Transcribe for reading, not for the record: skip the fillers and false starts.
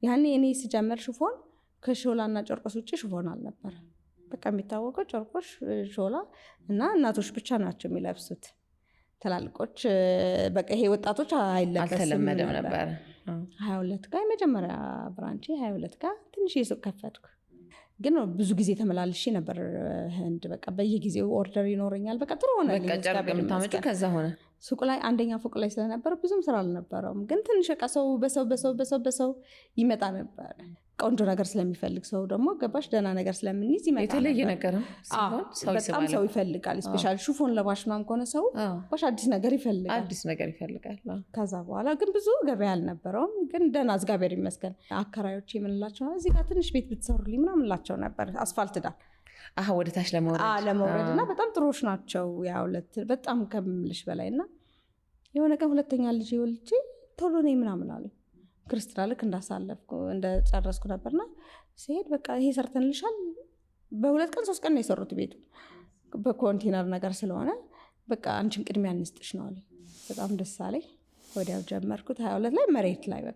ያኔ እኔ ስጀምር ሽፎን ከሾላና ጨርቆስ ውጭ ሽፎን አልነበረ። በቃ የሚታወቀው ጨርቆሽ፣ ሾላ እና እናቶች ብቻ ናቸው የሚለብሱት። ትላልቆች በቃ ይሄ ወጣቶች አልተለመደም ነበር። 22 ጋር የመጀመሪያ ብራንቼ 22 ጋር ትንሽ የሱቅ ከፈትኩ። ግን ብዙ ጊዜ ተመላልሼ ነበር ህንድ። በቃ በየጊዜው ኦርደር ይኖረኛል። በቃ ጥሩ ሆነ። በቃ ጨርቅ የምታመጪው ከዛ ሆነ። ሱቁ ላይ አንደኛ ፎቅ ላይ ስለነበረ ብዙም ስራ አልነበረውም። ግን ትንሽ በቃ ሰው በሰው ይመጣ ነበር። ቆንጆ ነገር ስለሚፈልግ ሰው ደግሞ ገባሽ ደህና ነገር ስለምንይዝ ይመጣ ነበር። የተለየ ነገርም ሲሆን በጣም ሰው ይፈልጋል። ስፔሻሊ ሹፎን ለባሽ ምናምን ከሆነ ሰው ባሽ አዲስ ነገር ይፈልጋል። ከዛ በኋላ ግን ብዙ ገበያ አልነበረውም። ግን ደህና እግዚአብሔር ይመስገን አከራዮች የምንላቸው እዚህ ጋር ትንሽ ቤት ብትሰሩልኝ ምናምን ላቸው ነበር። አስፋልት ዳር ወደ ታች ለመውረድ እና በጣም ጥሩዎች ናቸው። ያውለት በጣም ከምልሽ በላይ እና የሆነ ቀን ሁለተኛ ልጅ ወልጄ ቶሎ ነኝ ምናምን አለኝ። ክርስትና ልክ እንዳሳለፍኩ እንደጨረስኩ ነበርና ሲሄድ በቃ ይሄ ሰርተንልሻል። በ2 ቀን 3 ቀን ነው የሰሩት ቤቱ በኮንቴነር ነገር ስለሆነ በቃ አንቺን ቅድሚያ እንስጥሽ ነው አለኝ። በጣም ደስ አለኝ። ወዲያው ጀመርኩት 22 ላይ መሬት ላይ በቃ